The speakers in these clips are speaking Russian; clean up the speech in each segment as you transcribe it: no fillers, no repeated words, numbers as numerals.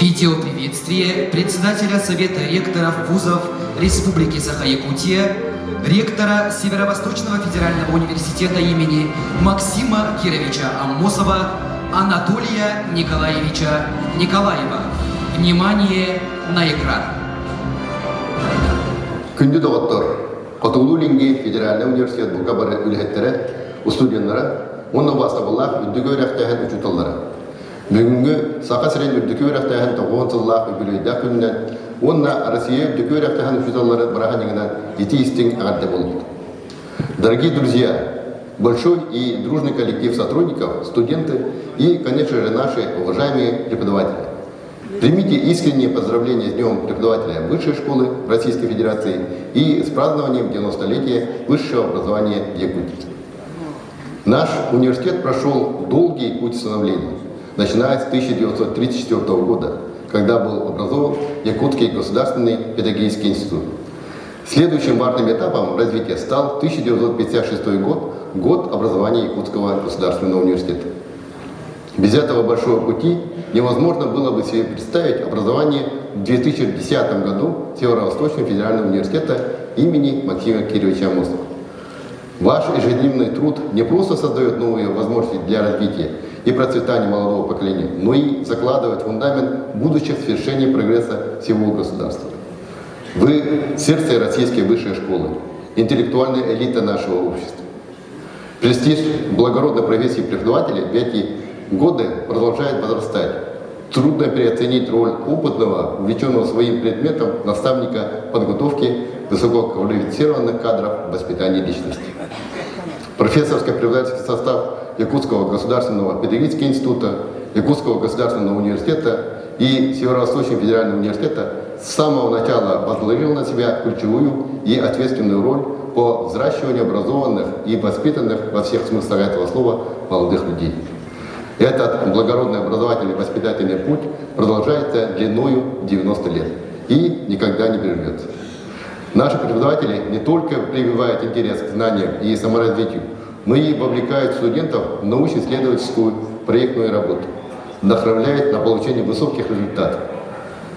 Видеоприветствие председателя Совета ректоров вузов Республики Саха-Якутия, ректора Северо-Восточного федерального университета имени Максима Кировича Аммосова Анатолия Николаевича Николаева. Внимание на экран. Күнді доғыттыр, Қатулу Линги Федеральный университет бұлқабары үліхеттері, студенттері, оның бастабыллақ үддігі өрәқтәхін үчуталары. Бүгінгі Сақа сірен үддігі өрәқтәхін тоғуын тыллақ үбілейді күнінен, онына Россия үддігі өрәқтәхін үчуталары біраған еңінен еті істің ағадды болды. Дорогие друзья, большой и дружный коллектив сотрудников, студенты и, конечно же, наши уважаемые преподаватели. Примите искренние поздравления с Днем преподавателя Высшей школы Российской Федерации и с празднованием 90-летия высшего образования в Якутии. Наш университет прошел долгий путь становления, начиная с 1934 года, когда был образован Якутский государственный педагогический институт. Следующим важным этапом развития стал 1956 год, год образования Якутского государственного университета. Без этого большого пути невозможно было бы себе представить образование в 2010 году Северо-Восточного федерального университета имени Максима Кировича Аммосова. Ваш ежедневный труд не просто создает новые возможности для развития и процветания молодого поколения, но и закладывает фундамент будущих свершений прогресса всего государства. Вы – сердце российской высшей школы, интеллектуальная элита нашего общества. Престиж благородной профессии преподавателя в эти годы продолжает возрастать. Трудно переоценить роль опытного, увлеченного своим предметом наставника подготовки высококвалифицированных кадров воспитания личности. Профессорско-преподавательский состав Якутского государственного педагогического института, Якутского государственного университета и Северо-Восточного федерального университета с самого начала возложил на себя ключевую и ответственную роль по взращиванию образованных и воспитанных во всех смыслах этого слова молодых людей. Этот благородный образовательный воспитательный путь продолжается длиною 90 лет и никогда не прервется. Наши преподаватели не только прививают интерес к знаниям и саморазвитию, но и вовлекают студентов в научно-исследовательскую проектную работу, вдохновляют на получение высоких результатов.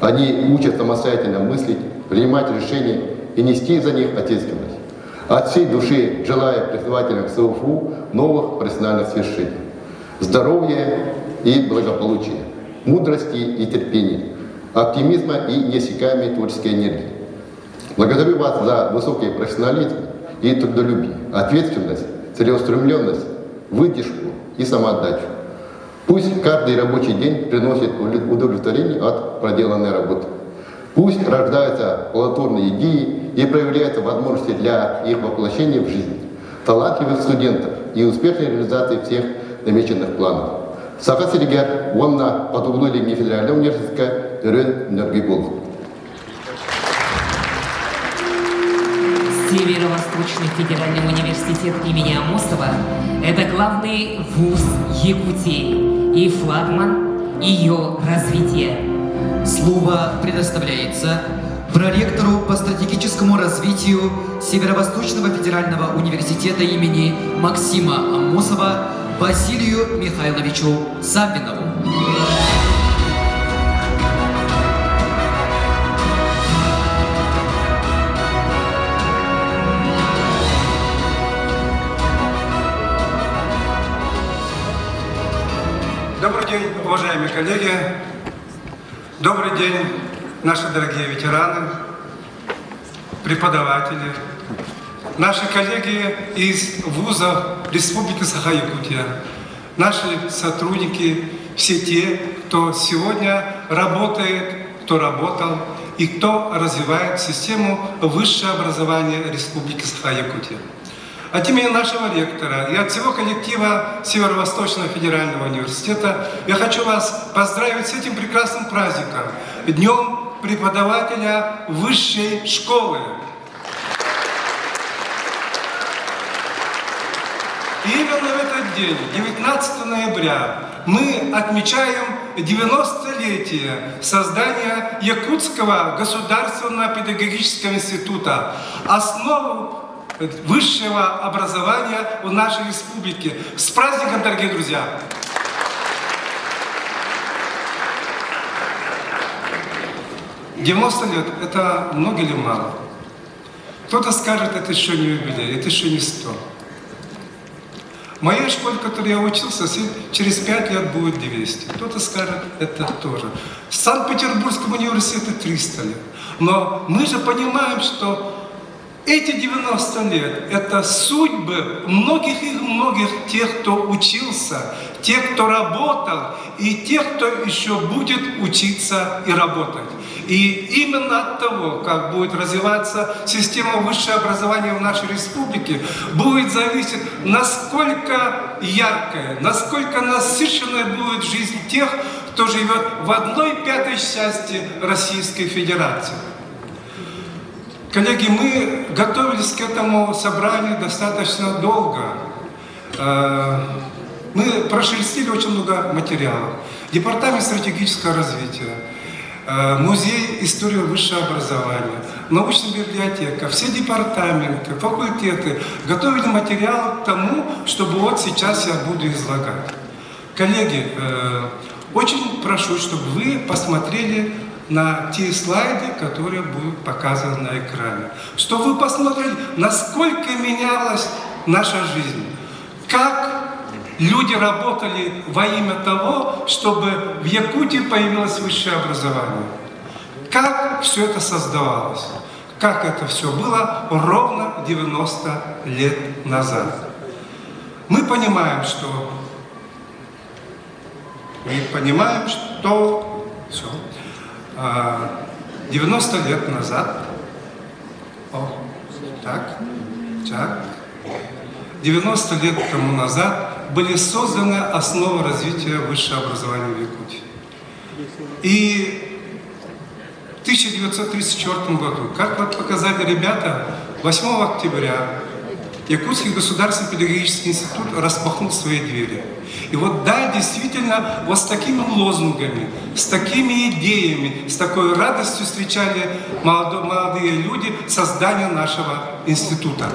Они учат самостоятельно мыслить, принимать решения и нести за них ответственность. От всей души желаю преподавателям СУФУ новых профессиональных свершений. Здоровья и благополучия, мудрости и терпения, оптимизма и неиссякаемой творческой энергии. Благодарю вас за высокий профессионализм и трудолюбие, ответственность, целеустремленность, выдержку и самоотдачу. Пусть каждый рабочий день приносит удовлетворение от проделанной работы. Пусть рождаются плодотворные идеи и проявляются возможности для их воплощения в жизнь, талантливых студентов и успешной реализации всех намеченных планов. Саха Сиригер, Вонна, Қатулу Линги Федерального университета, Ирен Нергибул. Северо-Восточный федеральный университет имени Аммосова – это главный вуз Якутии и флагман ее развития. Слово предоставляется проректору по стратегическому развитию Северо-Восточного федерального университета имени Максима Аммосова Василию Михайловичу Саввинову. Добрый день, уважаемые коллеги. Добрый день, наши дорогие ветераны, преподаватели, наши коллеги из вузов Республики Саха-Якутия, наши сотрудники, все те, кто сегодня работает, кто работал и кто развивает систему высшего образования Республики Саха-Якутия. От имени нашего ректора и от всего коллектива Северо-Восточного федерального университета я хочу вас поздравить с этим прекрасным праздником, Днем преподавателя высшей школы. И именно в этот день, 19 ноября, мы отмечаем 90-летие создания Якутского государственного педагогического института, основу высшего образования в нашей республике. С праздником, дорогие друзья! 90 лет – это много или мало? Кто-то скажет, это еще не юбилей, это еще не 100. В моей школе, в которой я учился, через 5 лет будет 200. Кто-то скажет, это тоже. В Санкт-Петербургском университете 300 лет. Но мы же понимаем, что эти 90 лет – это судьбы многих и многих тех, кто учился, тех, кто работал, и тех, кто еще будет учиться и работать. И именно от того, как будет развиваться система высшего образования в нашей республике, будет зависеть, насколько яркая, насколько насыщенная будет жизнь тех, кто живет в 1/5 части Российской Федерации. Коллеги, мы готовились к этому собранию достаточно долго. Мы прошерстили очень много материалов. Департамент стратегического развития, Музей истории высшего образования, научная библиотека, все департаменты, факультеты готовили материал к тому, чтобы вот сейчас я буду излагать. Коллеги, очень прошу, чтобы вы посмотрели на те слайды, которые будут показаны на экране. Чтобы вы посмотрели, насколько менялась наша жизнь. Как люди работали во имя того, чтобы в Якутии появилось высшее образование. Как все это создавалось. Как это все было ровно 90 лет назад. Мы понимаем, что... Все. 90 лет назад, 90 лет тому назад были созданы основы развития высшего образования в Якутии. И в 1934 году, как вот показали ребята, 8 октября Якутский государственный педагогический институт распахнул свои двери. И вот да, действительно, вот с такими лозунгами, с такими идеями, с такой радостью встречали молодые люди создание нашего института.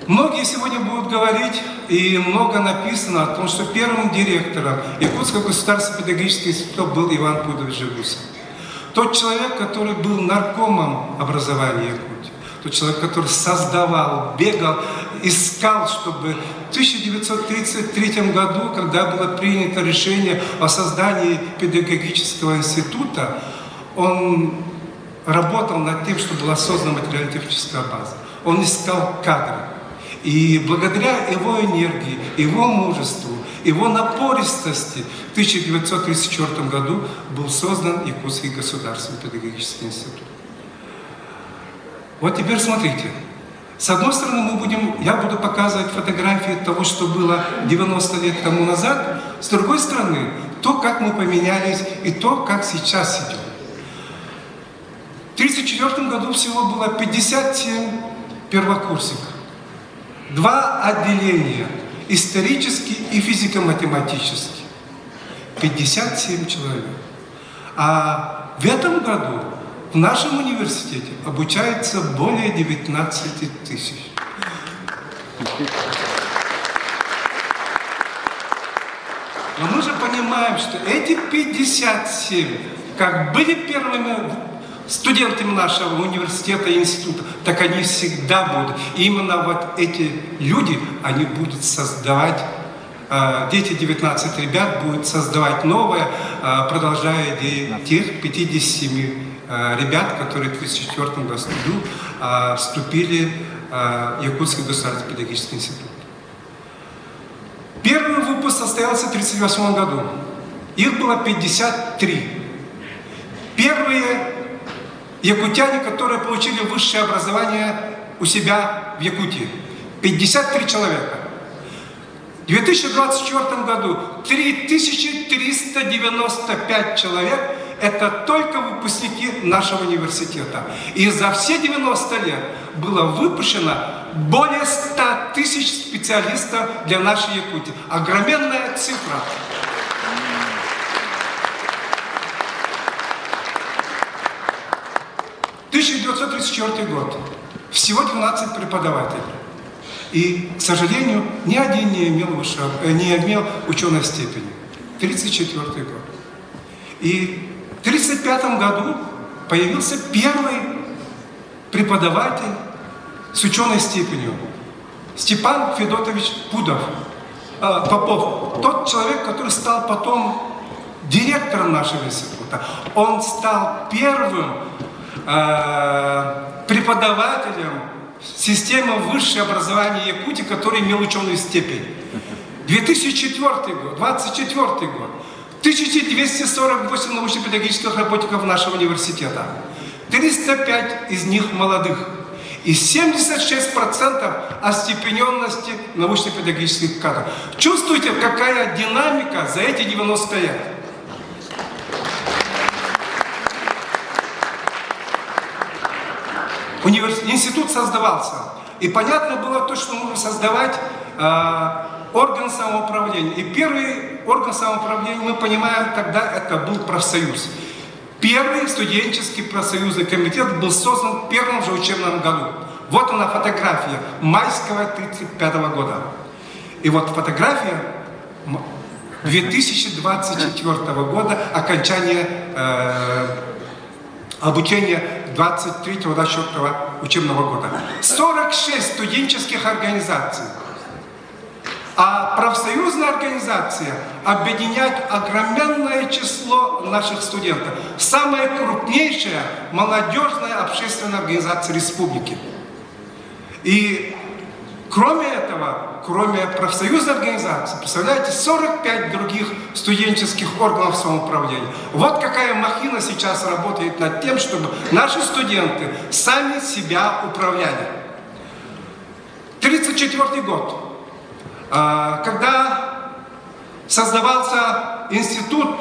Многие сегодня будут говорить, и много написано о том, что первым директором Якутского государственного педагогического института был Иван Пудович Жигусов. Тот человек, который был наркомом образования Якутии. Тот человек, который создавал, бегал, искал, чтобы в 1933 году, когда было принято решение о создании педагогического института, он работал над тем, чтобы была создана материально-техническая база. Он искал кадры. И благодаря его энергии, его мужеству, его напористости в 1934 году был создан Якутский государственный педагогический институт. Вот теперь смотрите. С одной стороны, я буду показывать фотографии того, что было 90 лет тому назад. С другой стороны, то, как мы поменялись, и то, как сейчас идем. В 1934 году всего было 57 первокурсников. 2 отделения, исторический и физико-математический. 57 человек. А в этом году в нашем университете обучается более 19 тысяч. Но мы же понимаем, что эти 57, как были первыми студентами нашего университета и института, так они всегда будут. И именно вот эти люди, они будут создавать, эти 19 ребят будут создавать новое, продолжая идеи тех 57 ребят, которые в 1934 году вступили в Якутский государственный педагогический институт. Первый выпуск состоялся в 1938 году. Их было 53. Первые якутяне, которые получили высшее образование у себя в Якутии. 53 человека. В 2024 году 3395 человек – это только выпускники нашего университета. И за все 90 лет было выпущено более 100 тысяч специалистов для нашей Якутии. Огроменная цифра. В 1934 год. Всего 12 преподавателей. И, к сожалению, ни один не имел ученой степени. 1934 год. И в 1935 году появился первый преподаватель с ученой степенью. Степан Федотович Попов. Тот человек, который стал потом директором нашего института. Он стал первым преподавателем системы высшего образования Якутии, который имел ученую степень. 2004 год, 24 год. 1248 научно-педагогических работников нашего университета. 305 из них молодых. И 76% остепененности научно-педагогических кадров. Чувствуете, какая динамика за эти 90 лет? Институт создавался. И понятно было то, что нужно создавать орган самоуправления. И первый орган самоуправления, мы понимаем, тогда это был профсоюз. Первый студенческий профсоюзный комитет был создан в первом же учебном году. Вот она фотография майского 1935 года. И вот фотография 2024 года, окончание обучения 23-24 учебного года. 46 студенческих организаций. А профсоюзная организация объединяет огроменное число наших студентов. Самая крупнейшая молодежная общественная организация республики. И кроме этого, кроме профсоюзной организации, представляете, 45 других студенческих органов самоуправления. Вот какая махина сейчас работает над тем, чтобы наши студенты сами себя управляли. 1934 год. Когда создавался институт,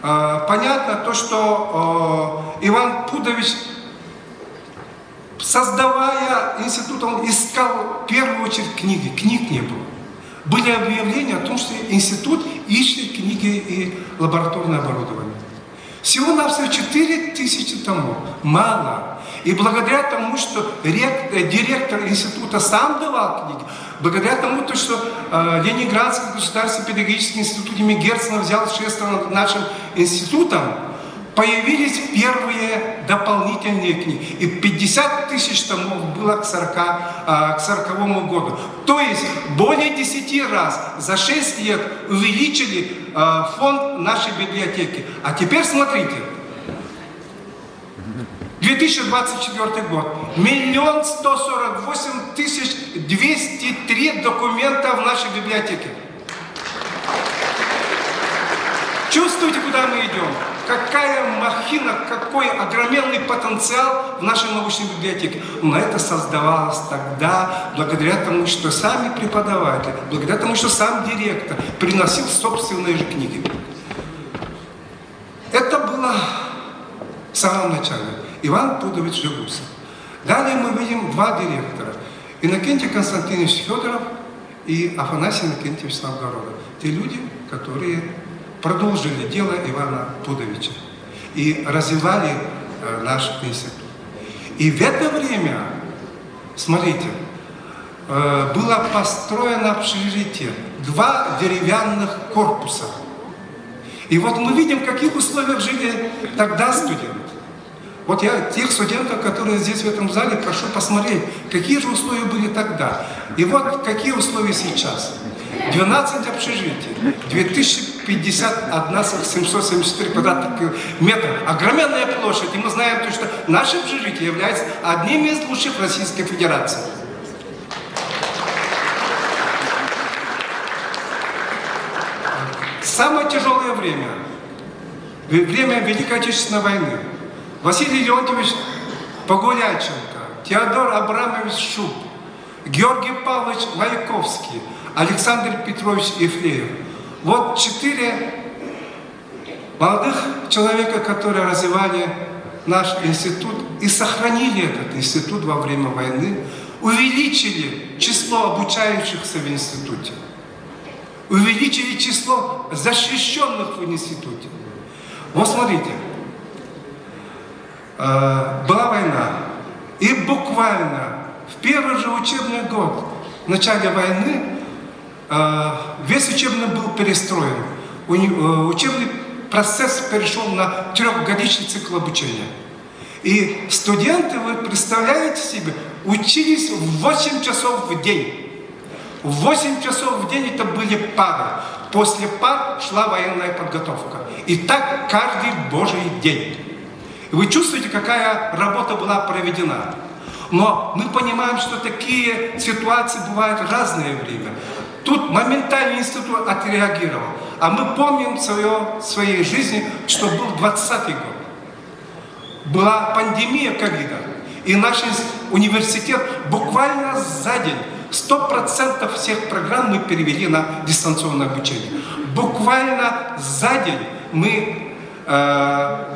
понятно то, что Иван Пудович, создавая институт, он искал в первую очередь книги. Книг не было. Были объявления о том, что институт ищет книги и лабораторное оборудование. Всего-навсего 4000 томов. Мало. И благодаря тому, что директор института сам давал книги, благодаря тому, что Ленинградский государственный педагогический институт имени Герцена взял шефство над нашим институтом, появились первые дополнительные книги. И 50 000 томов было к 40-му году. То есть более 10 раз за 6 лет увеличили фонд нашей библиотеки. А теперь смотрите. 2024 год. 1 148 203 документа в нашей библиотеке. Чувствуете, куда мы идем? Какая махина, какой огроменный потенциал в нашей научной библиотеке. Но это создавалось тогда благодаря тому, что сами преподаватели, благодаря тому, что сам директор приносил собственные же книги. Это было в самом начале. Иван Пудович Жигусов. Далее мы видим два директора. Иннокентий Константинович Федоров и Афанасий Иннокентьевич Новгородов. Те люди, которые продолжили дело Ивана Пудовича и развивали наш институт. И в это время, смотрите, было построено общежитие, 2 деревянных корпуса. И вот мы видим, в каких условиях жили тогда студенты. Вот я тех студентов, которые здесь в этом зале, прошу посмотреть, какие же условия были тогда. И вот какие условия сейчас. 12 общежитий, 2051 774 квадратных метров, огроменная площадь. И мы знаем, что наше общежитие является одним из лучших в Российской Федерации. Самое тяжелое время Великой Отечественной войны. Василий Леонтьевич Погуляченко, Теодор Абрамович Шуб, Георгий Павлович Маяковский, Александр Петрович Ефреев. Вот 4 молодых человека, которые развивали наш институт и сохранили этот институт во время войны, увеличили число обучающихся в институте, увеличили число защищенных в институте. Вот смотрите. Была война, и буквально в первый же учебный год, в начале войны, весь учебный был перестроен. Учебный процесс перешел на 3-годичный цикл обучения. И студенты, вы представляете себе, учились в 8 часов в день. В 8 часов в день это были пары. После пар шла военная подготовка. И так каждый божий день. И вы чувствуете, какая работа была проведена. Но мы понимаем, что такие ситуации бывают в разное время. Тут моментально институт отреагировал. А мы помним в своей жизни, что был 20-й год. Была пандемия ковида. И наш университет буквально за день 100% всех программ мы перевели на дистанционное обучение. Буквально за день мы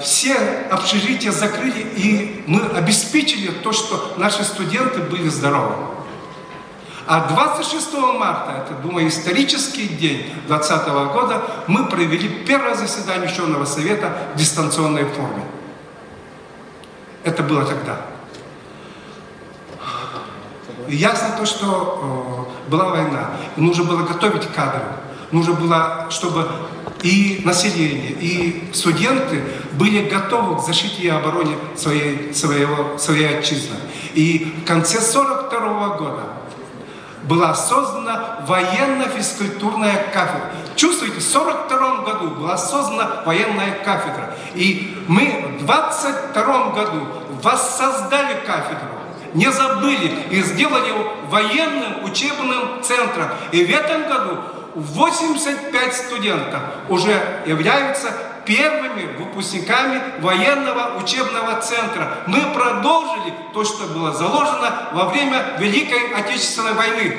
все общежития закрыли, и мы обеспечили то, что наши студенты были здоровы. А 26 марта, это, думаю, исторический день 2020 года, мы провели первое заседание ученого совета в дистанционной форме. Это было тогда. И ясно то, что была война. И нужно было готовить кадры. Нужно было, чтобы и население, и студенты были готовы к защите и обороне своей отчизны. И в конце 1942 года была создана военно-физкультурная кафедра. Чувствуете, в 1942 году была создана военная кафедра. И мы в 1922 году воссоздали кафедру, не забыли и сделали его военным учебным центром. И в этом году 85 студентов уже являются первыми выпускниками военного учебного центра. Мы продолжили то, что было заложено во время Великой Отечественной войны.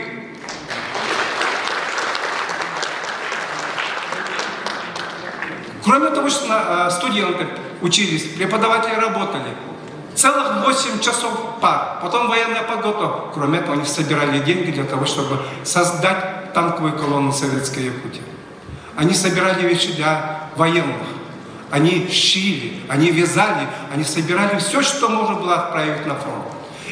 Кроме того, что студенты учились, преподаватели работали, целых 8 часов пар, потом военная подготовка. Кроме этого, они собирали деньги для того, чтобы создать танковую колонну Советской Якутии. Они собирали вещи для военных. Они шили, они вязали, они собирали все, что можно было отправить на фронт.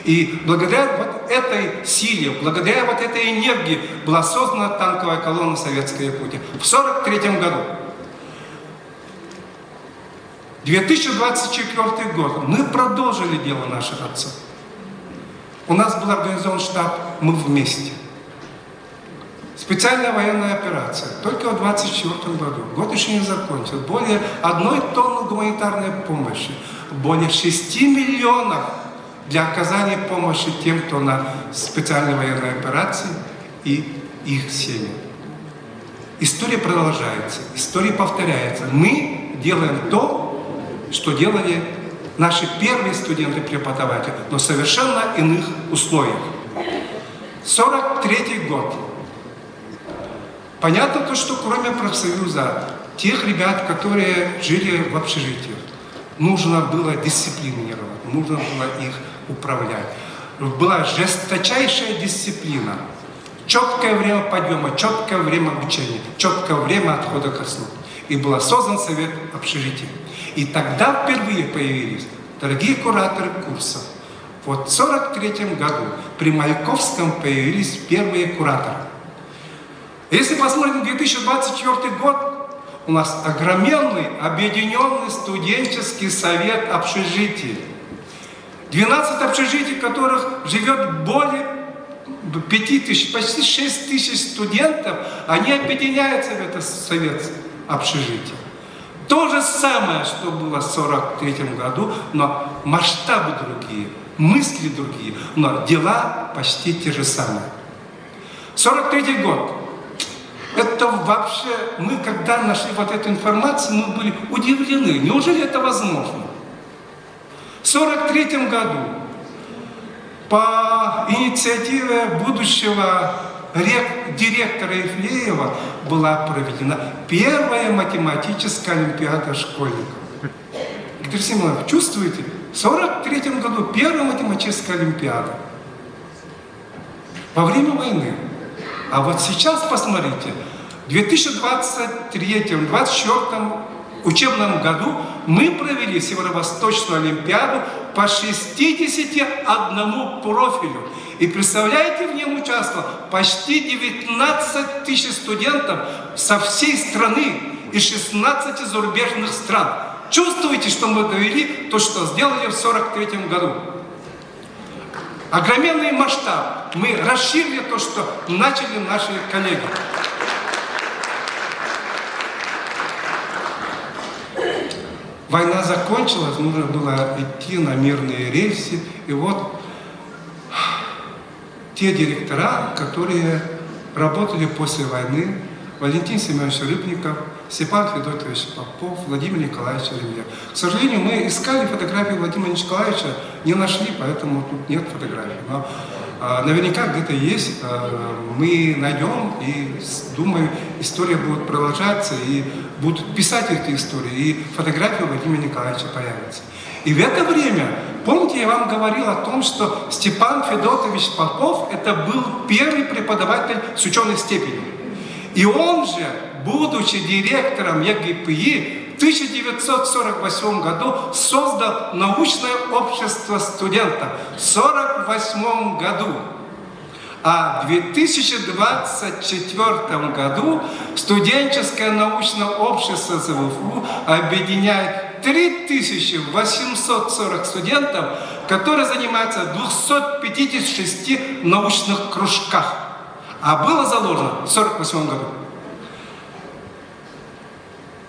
И благодаря вот этой силе, благодаря вот этой энергии была создана танковая колонна Советской Якутии в 1943 году. 2024 год. Мы продолжили дело наших отцов. У нас был организован штаб «Мы вместе». Специальная военная операция. Только в 2024 году. Год еще не закончился. Более 1 тонны гуманитарной помощи. Более 6 миллионов для оказания помощи тем, кто на специальной военной операции и их семьям. История продолжается. История повторяется. Мы делаем то, что делали наши первые студенты-преподаватели, но в совершенно иных условиях. 1943 год. Понятно то, что кроме профсоюза, тех ребят, которые жили в общежитиях, нужно было дисциплинировать, нужно было их управлять. Была жесточайшая дисциплина. Четкое время подъема, четкое время обучения, четкое время отхода ко сну. И был создан совет общежития. И тогда впервые появились дорогие кураторы курсов. Вот в 1943 году при Маяковском появились первые кураторы. Если посмотрим 2024 год, у нас огроменный объединенный студенческий совет общежитий. 12 общежитий, в которых живет более 5000, почти 6000 студентов, они объединяются в этот совет общежития. То же самое, что было в 1943 году, но масштабы другие, мысли другие, но дела почти те же самые. 1943 год. Это вообще, мы когда нашли вот эту информацию, мы были удивлены. Неужели это возможно? В 1943 году по инициативе будущего директора Ифлеева была проведена первая математическая олимпиада школьников. Виктор Семенович, чувствуете? В 1943 году первая математическая олимпиада. Во время войны. А вот сейчас, посмотрите, в 2023-2024 учебном году мы провели Северо-Восточную олимпиаду по 61 профилю. И представляете, в нем участвовало почти 19 000 студентов со всей страны. из 16 зарубежных стран. Чувствуете, что мы довели то, что сделали в 1943 году? Огроменный масштаб. Мы расширили то, что начали наши коллеги. Война закончилась, нужно было идти на мирные рельсы. И вот те директора, которые работали после войны, Валентин Семенович Рыбников, Степан Федотович Попов, Владимир Николаевич Ремьер. К сожалению, мы искали фотографии Владимира Николаевича, не нашли, поэтому тут нет фотографий. Но наверняка где-то есть, мы найдем, и думаю, история будет продолжаться, и будут писать эти истории, и фотографии Владимира Николаевича появятся. И в это время, помните, я вам говорил о том, что Степан Федотович Попов это был первый преподаватель с ученой степенью. И он же, будучи директором ЕГПИ, в 1948 году создал научное общество студентов. В 1948 году. А в 2024 году студенческое научное общество ЗВФУ объединяет 3840 студентов, которые занимаются в 256 научных кружках. А было заложено в 1948 году.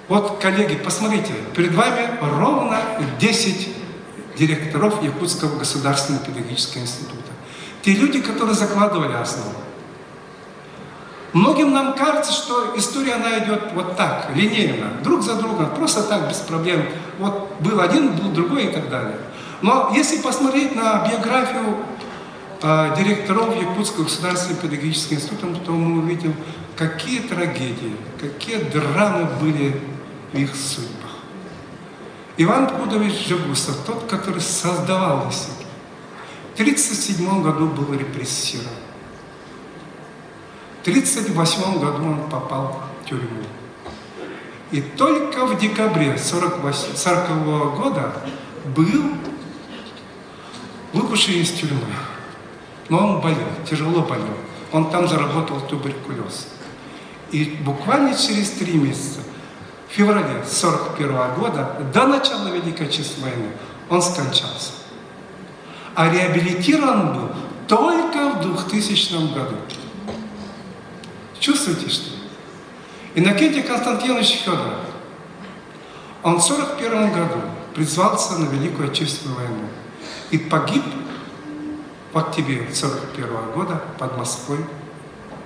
Вот, коллеги, посмотрите, перед вами ровно 10 директоров Якутского государственного педагогического института. Те люди, которые закладывали основу. Многим нам кажется, что история, она идет вот так, линейно, друг за другом, просто так, без проблем. Вот был один, был другой и так далее. Но если посмотреть на биографию директоров Якутского государственного педагогического института, то мы увидим, какие трагедии, какие драмы были в их судьбах. Иван Пудович Жегусов, тот, который создавал институт, в 1937 году был репрессирован. В 1938 году он попал в тюрьму. И только в декабре 1940 года был выпущен из тюрьмы. Но он болел, тяжело болел. Он там заработал туберкулез. И буквально через 3 месяца, в феврале 1941 года, до начала Великой Отечественной войны, он скончался. А реабилитирован был только в 2000 году. Чувствуете, что? Иннокентий Константинович Федоров, он в 1941 году призвался на Великую Отечественную войну и погиб в октябре 1941 года под Москвой,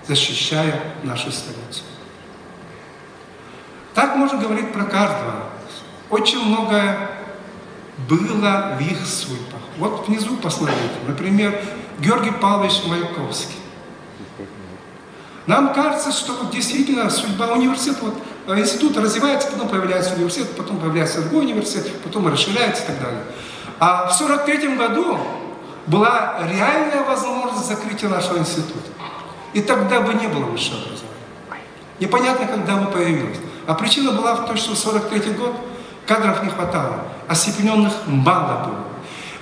защищая нашу столицу. Так можно говорить про каждого. Очень многое было в их судьбах. Вот внизу посмотрите, например, Георгий Павлович Мальковский. Нам кажется, что вот действительно судьба университета, вот, институт развивается, потом появляется университет, потом появляется другой университет, потом расширяется и так далее. А в 1943 году была реальная возможность закрытия нашего института. И тогда бы не было высшего образования. Непонятно, когда бы появилось. А причина была в том, что в 1943 год кадров не хватало, остепененных мало было.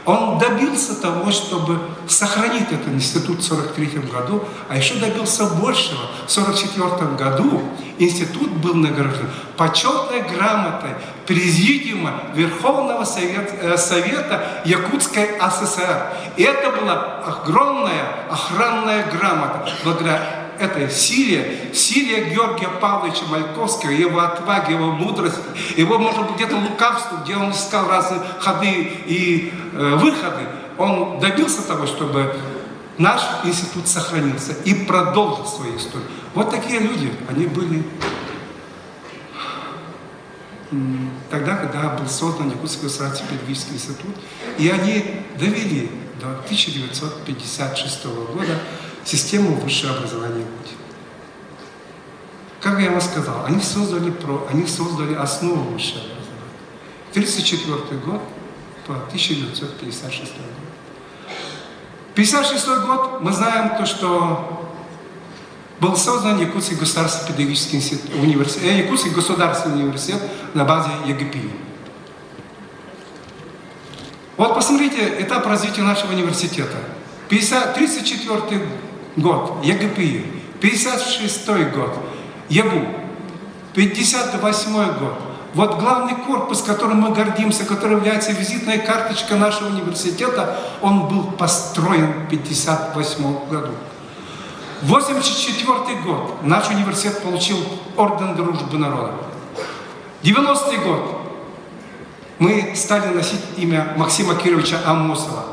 Он добился того, чтобы сохранить этот институт в 1943 году, а еще добился большего. В 1944 году институт был награжден почетной грамотой Президиума Верховного Совета Якутской ССР. И это была огромная охранная грамота. Благодаря этой силе Георгия Павловича Мальковского, его отваги, его мудрости, его, может быть, где-то лукавство, где он искал разные ходы и выходы, он добился того, чтобы наш институт сохранился и продолжил свою историю. Вот такие люди, они были тогда, когда был создан Якутский государственный педагогический институт, и они довели до 1956 года систему высшего образования Якутии. Как я вам сказал, они создали основу высшего образования. 1934 год по 1956 год. 1956 год мы знаем то, что был создан Якутский государственный педагогический университет, Якутский государственный университет на базе ЕГПИ. Вот посмотрите этап развития нашего университета. 1934 год ЕГПИ, 1956 год ЕГУ. 58 год. Вот главный корпус, которым мы гордимся, который является визитной карточкой нашего университета, он был построен в 58 году. 84 год наш университет получил орден Дружбы народа. 90-й год мы стали носить имя Максима Кировича Амосова.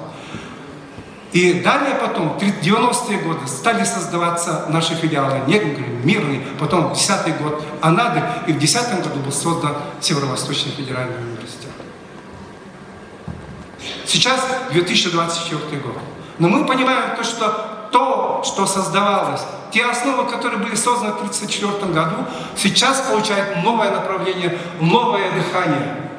И далее потом, 90-е годы, стали создаваться наши филиалы Негры, Мирный, потом 10-й год Анады, и в 10-м году был создан Северо-Восточный федеральный университет. Сейчас 2024 год. Но мы понимаем то, что создавалось, те основы, которые были созданы в 1934 году, сейчас получают новое направление, новое дыхание.